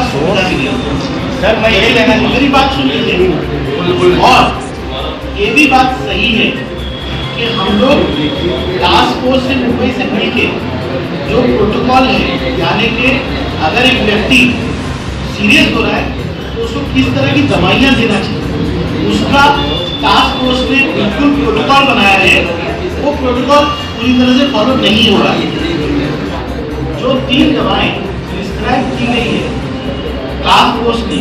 सुविधा मिली। सर मैं यही कहना चाहूँ, मेरी बात सुन लीजिए। और ये भी बात सही है कि हम लोग टास्क फोर्स से मुंबई से मिलके जो प्रोटोकॉल है, यानी कि अगर एक व्यक्ति सीरियस हो रहा है तो उसको किस तरह की दवाइयाँ देना चाहिए, उसका टास्क फोर्स ने बिल्कुल प्रोटोकॉल बनाया है। वो प्रोटोकॉल पूरी तरह से फॉलो नहीं हो रहा है। जो 3 दवाएं प्रिस्क्राइब की गई है टास्क फोर्स ने,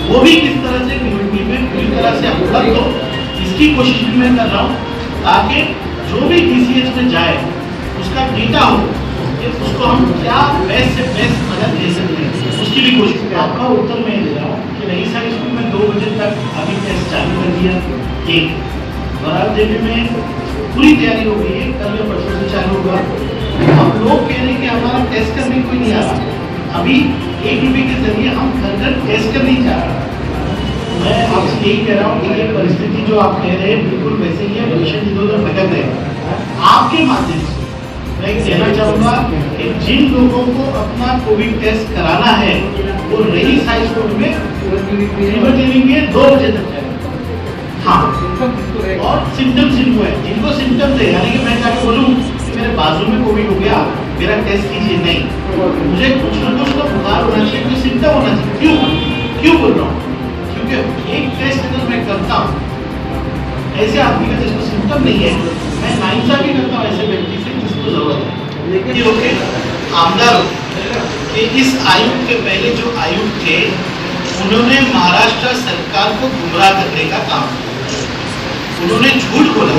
वो भी किस तरह से कम्युनिटी में पूरी तरह से उपलब्ध हो, इसकी कोशिश भी मैं कर रहा हूँ, ताकि जो भी DCH में जाए उसका डेटा हो कि उसको हम क्या बेस्ट से बेस्ट मदद दे सकते हैं, उसकी भी कोशिश करें। आपका उत्तर मैं दे रहा हूँ कि रईसा स्कूल में 2 बजे तक अभी टेस्ट चालू कर दिया। एक बराबर देवी में पूरी तैयारी हो गई है, कल या परसों से चालू होगा। हम लोग कह रहे हैं कि हमारा टेस्ट करने कोई नहीं आ रहा, अभी 1 रुपये के जरिए हम घर टेस्ट कर नहीं जा रहा। मैं आपसे यही कह रहा हूँ कि ये परिस्थिति जो आप कह रहे हैं बिल्कुल वैसे ही है, पेशेंट इधर उधर भटक रहे हैं। आपके माध्यम से मैं कहना चाहूँगा कि जिन लोगों को अपना कोविड टेस्ट कराना है वो रईस हाई स्कूल में में 2 बजे तक जाए। हाँ, और सिम्टम्स जिनको है, जिनको सिम्टम्स है, यानी कि मैं जाके बोलूँ कि मेरे बाजू में कोविड हो गया, मेरा टेस्ट कीजिए, नहीं, मुझे कुछ ना कुछ तो बुखार होना चाहिए, कुछ सिम्टम होना चाहिए। क्यों बोल रहा हूँ? क्योंकि एक टेस्ट अगर मैं करता हूँ ऐसे आदमी का जिसको सिम्टम नहीं है, मैं नाइंसाफी करता हूँ ऐसे व्यक्ति से जिसको जरूरत है। लेकिन आमदार कि इस आयुक्त के पहले जो आयुक्त थे उन्होंने महाराष्ट्र सरकार को गुमराह करने का काम किया। उन्होंने झूठ बोला,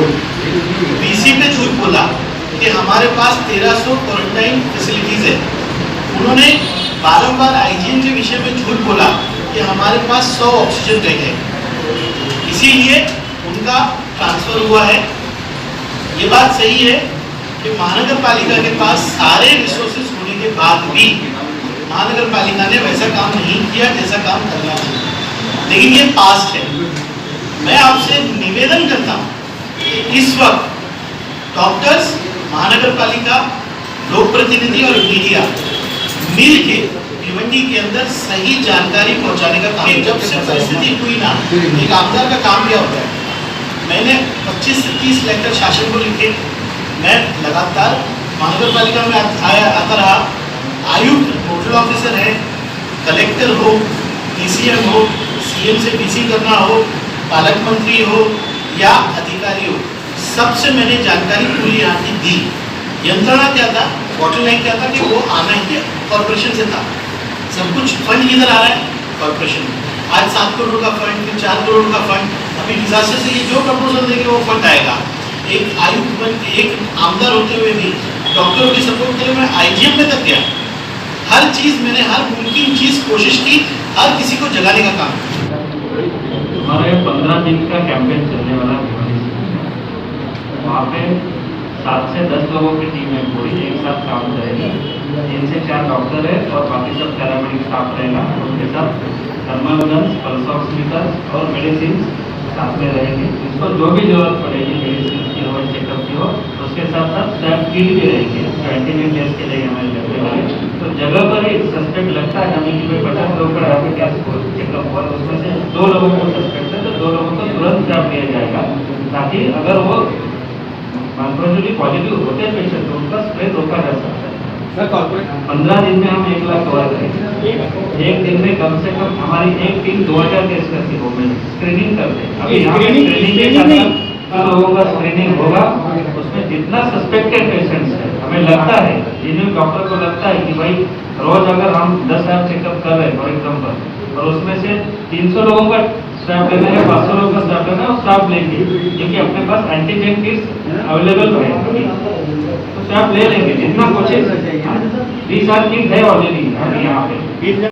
BC पे झूठ बोला कि हमारे पास 1300 क्वारंटाइन फैसिलिटीज है। उन्होंने बारंबार IGN के विषय में झूठ बोला कि हमारे पास 100 ऑक्सीजन बेड है, इसीलिए उनका ट्रांसफर हुआ है। ये बात सही है कि महानगर पालिका के पास सारे रिसोर्सेज होने के बाद भी महानगर पालिका ने वैसा काम नहीं किया जैसा काम करना चाहिए, लेकिन ये पास्ट है। मैं आपसे निवेदन करता हूँ कि इस वक्त डॉक्टर्स, महानगर पालिका, लोक प्रतिनिधि और मीडिया मिल के भिवंडी के अंदर सही जानकारी पहुंचाने का काम। जब से परिस्थिति हुई ना, एक आमदार का काम क्या होता है, मैंने 25 से 30 लेटर शासन को लिखे, मैं लगातार महानगर पालिका में आता रहा। आयुक्त, नोडल ऑफिसर है, कलेक्टर हो, DCM हो, CM से PC करना हो, पालक मंत्री हो या अधिकारी हो, सबसे मैंने जानकारी पूरी यहाँ की दी। यंत्रणा क्या था, बॉटलनेक क्या था कि वो आना ही कॉर्पोरेशन से था। सब कुछ फंड किधर आ रहा है, कॉर्पोरेशन में। आज 7 करोड़ का फंड, फिर 4 करोड़ का फंड, अभी डिजास्टर से ये जो प्रपोजल देंगे वो फंड आएगा। एक आयुक्त बन के, एक आमदार होते हुए भी डॉक्टरों की सपोर्ट के लिए मैं IGM में तक गया। हर चीज मैंने, हर मुमकिन चीज कोशिश की, हर किसी को जगाने का काम किया। हमारे 15 दिन का कैंपेन चलने वाला है। वहाँ पे 7 से 10 लोगों की टीम है, पूरी एक साथ काम करेगी। 3 से 4 डॉक्टर है और बाकी सब पैरामेडिक स्टाफ रहेगा। उनके साथ थर्मल गन्स, पल्स ऑक्सीमीटर और मेडिसिन साथ में रहेंगे। इसको जो भी जरूरत पड़ेगी, मेडिसिन की हो, चेकअप की हो, उसके साथ साथ स्वैब किट भी रहेंगे जो एंटीजन टेस्ट के लिए हमें लगने वाले। तो जगह पर ही सस्पेक्ट लगता है हमें कि भाई 50 लोग का आपके क्या चेकअप हुआ, उसमें से 2 लोगों को सस्पेक्ट है, तो 2 लोगों को तुरंत स्वैब लिया जाएगा, ताकि अगर वो अनफॉर्चुनेटली पॉजिटिव होते हैं पेशेंट तो उनका स्प्रेड रोका जा सकता है। 15 दिन में हम 1 लाख कवर करेंगे। एक दिन में कम से कम हमारी एक टीम 2000 टेस्ट करती हो, स्क्रीनिंग करते हैं। अभी यहाँ स्क्रीनिंग के लोगों का स्क्रीनिंग होगा, उसमें जितना सस्पेक्टेड पेशेंट्स है, हमें लगता है, जिन्हें डॉक्टर को लगता है कि भाई रोज अगर हम 10,000 चेकअप कर रहे हैं फॉर एग्जाम्पल, और उसमें से 300 लोगों का स्टॉप लेना है, 500 लोगों का स्टॉप लेना है, और स्टॉप लेंगे क्योंकि अपने पास एंटीजन किट्स अवेलेबल है, तो स्टॉप ले लेंगे जितना कोशिश। 20,000 किट है ऑलरेडी यहाँ पे।